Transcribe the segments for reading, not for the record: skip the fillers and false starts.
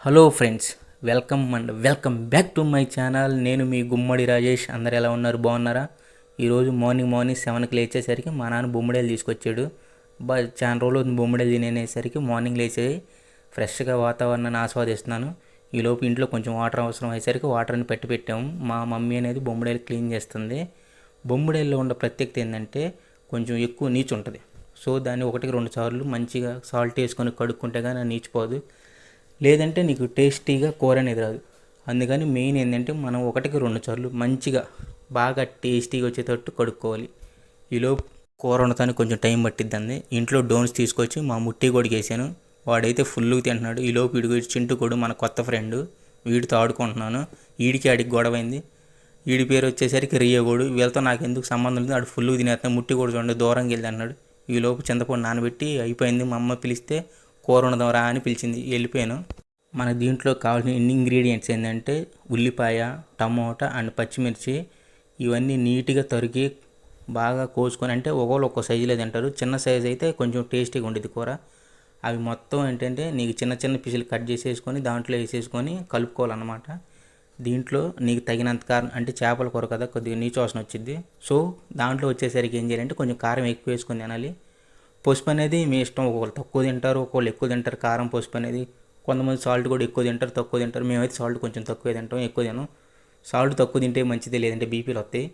Hello friends, welcome back to my channel. నేను మీ గుమ్మడి రాజేష్. అందరు ఎలా ఉన్నారు? బాగున్నారా? ఈరోజు మార్నింగ్ 7కి లేచేసరికి మా నాన్న బొమ్మడేలు తీసుకొచ్చాడు. చాలా రోజులు బొమ్మడేలు తినేసరికి మార్నింగ్ లేచి ఫ్రెష్గా వాతావరణాన్ని ఆస్వాదిస్తున్నాను. ఈలోపు ఇంట్లో కొంచెం వాటర్ అవసరం అయ్యేసరికి వాటర్ని పెట్టాము. మా మమ్మీ అనేది బొమ్మడేలు క్లీన్ చేస్తుంది. బొమ్మడేల్లో ఉన్న ప్రత్యేకత ఏంటంటే కొంచెం ఎక్కువ నీచు ఉంటుంది. సో దాన్ని 1-2 సార్లు మంచిగా సాల్ట్ వేసుకొని కడుక్కుంటే కానీ నీచిపోదు. లేదంటే నీకు టేస్టీగా కూర అనేది రాదు. అందుకని మెయిన్ ఏంటంటే మనం 1-2 సార్లు మంచిగా బాగా టేస్టీగా వచ్చేటట్టు కడుక్కోవాలి. ఈలోపు కూర వండటానికి కొంచెం టైం పట్టిద్దండి. ఇంట్లో డోన్స్ తీసుకొచ్చి మా ముట్టి కొడుకు వేసాను. వాడైతే ఫుల్గా తింటున్నాడు. ఈలోపు వీడికి చింటూ కొడు, మన కొత్త ఫ్రెండ్, వీడితో ఆడుకుంటున్నాను. వీడికి ఆడికి గొడవైంది. వీడి పేరు వచ్చేసరికి రియగోడు. వీళ్ళతో నాకు ఎందుకు సంబంధం లేదు, ఆడు ఫుల్గా తినేస్తున్నాడు. ముట్టి కూడా చూడండి దూరంగా వెళ్ళి అన్నాడు. ఈలోపు చింతపండు నానబెట్టి అయిపోయింది. మా అమ్మ పిలిస్తే కూర వండదాం రా అని పిలిచింది. వెళ్ళిపోయాను. మన దీంట్లో కావాల్సిన ఇంగ్రీడియంట్స్ ఏంటంటే ఉల్లిపాయ, టమోటా అండ్ పచ్చిమిర్చి. ఇవన్నీ నీట్గా తరిగి బాగా కోసుకొని, అంటే ఒక్కో సైజులో తింటారు. చిన్న సైజు అయితే కొంచెం టేస్టీగా ఉండేది కూర. అవి మొత్తం ఏంటంటే నీకు చిన్న చిన్న పీసులు కట్ చేసేసుకొని దాంట్లో వేసేసుకొని కలుపుకోవాలన్నమాట. దీంట్లో నీకు తగినంత కారం, అంటే చేపల కూర కదా కొద్దిగా నీచు వాసన వచ్చింది. సో దాంట్లో వచ్చేసరికి ఏం చేయాలంటే కొంచెం కారం ఎక్కువ వేసుకొని తినాలి. పసుపు అనేది మీ ఇష్టం. ఒకళ్ళు తక్కువ తింటారు, ఒకళ్ళు ఎక్కువ తింటారు కారం పసుపు అనేది. కొంతమంది సాల్ట్ కూడా ఎక్కువ తింటారు, తక్కువ తింటారు. మేమైతే సాల్ట్ కొంచెం తక్కువ తింటాం, ఎక్కువ తినం. సాల్ట్ తక్కువ తింటే మంచిది, లేదంటే బీపీలు వస్తాయి.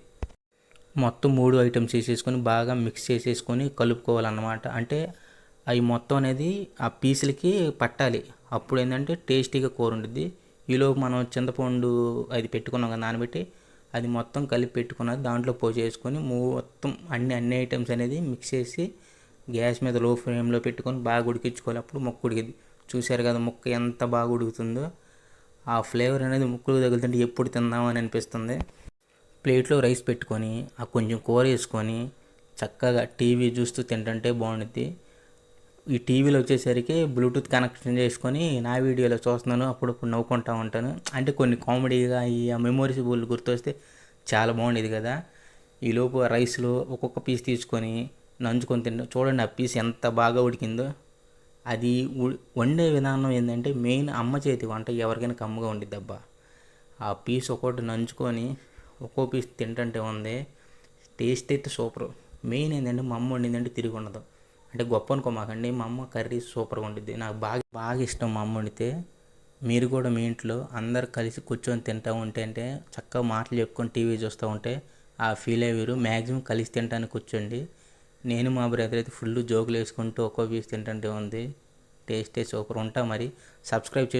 మొత్తం 3 ఐటమ్స్ వేసేసుకొని బాగా మిక్స్ చేసేసుకొని కలుపుకోవాలన్నమాట. అంటే అవి మొత్తం అనేది ఆ పీసులకి పట్టాలి. అప్పుడు ఏంటంటే టేస్టీగా కూర ఉంటుంది. ఈలోపు మనం చింతపండు అది పెట్టుకున్నాం కదా నానబెట్టి, అది మొత్తం కలిపి పెట్టుకున్నది దాంట్లో పోసేసుకొని మొత్తం అన్ని ఐటమ్స్ అనేది మిక్స్ చేసి గ్యాస్ మీద లో ఫ్లేమ్లో పెట్టుకొని బాగా ఉడికించుకోవాలి. అప్పుడు ముక్క ఉడికింది. చూశారు కదా ముక్క ఎంత బాగా ఉడుకుతుందో. ఆ ఫ్లేవర్ అనేది ముక్కలు తగులుతుంటే ఎప్పుడు తిందామని అనిపిస్తుంది. ప్లేట్లో రైస్ పెట్టుకొని ఆ కొంచెం కూర వేసుకొని చక్కగా టీవీ చూస్తూ తింటుంటే బాగుంటుంది. ఈ టీవీలో వచ్చేసరికి బ్లూటూత్ కనెక్షన్ చేసుకొని నా వీడియోలో చూస్తున్నాను. అప్పుడప్పుడు నవ్వుకుంటూ ఉంటాను. అంటే కొన్ని కామెడీగా ఈ మెమొరీబుల్ గుర్తొస్తే చాలా బాగుండేది కదా. ఈలోపు ఆ రైస్లో ఒక్కొక్క పీస్ తీసుకొని నంచుకొని తింటాం. చూడండి ఆ పీస్ ఎంత బాగా ఉడికిందో. అది వండే విధానం ఏంటంటే మెయిన్ అమ్మ చేతి వంట ఎవరికైనా కమ్మగా ఉండిద్ది అబ్బా. ఆ పీస్ ఒక్కొక్కటి నంచుకొని ఒక్కో పీస్ తింటుంటే ఉంది టేస్ట్ అయితే సూపర్. మెయిన్ ఏంటంటే మా అమ్మ వండిందంటే తిరిగి ఉండదు. అంటే గొప్ప అనుకోమాకండి, మా అమ్మ కర్రీ సూపర్గా ఉండిద్ది. నాకు బాగా బాగా ఇష్టం మా అమ్మ వండితే. మీరు కూడా మీ ఇంట్లో అందరు కలిసి కూర్చొని తింటూ ఉంటే, అంటే చక్కగా మాటలు చెప్పుకొని టీవీ చూస్తూ ఉంటే ఆ ఫీల్ అయ్యారు. మ్యాక్సిమం కలిసి తింటానికి కూర్చోండి. నేను మా బ్రదర్ అయితే ఫుల్ జోకులు వేసుకుంటూ ఒక్కో పీస్ తింటుంటే ఉంది. టేస్టే సూపర్. ఉంటా మరి. సబ్స్క్రైబ్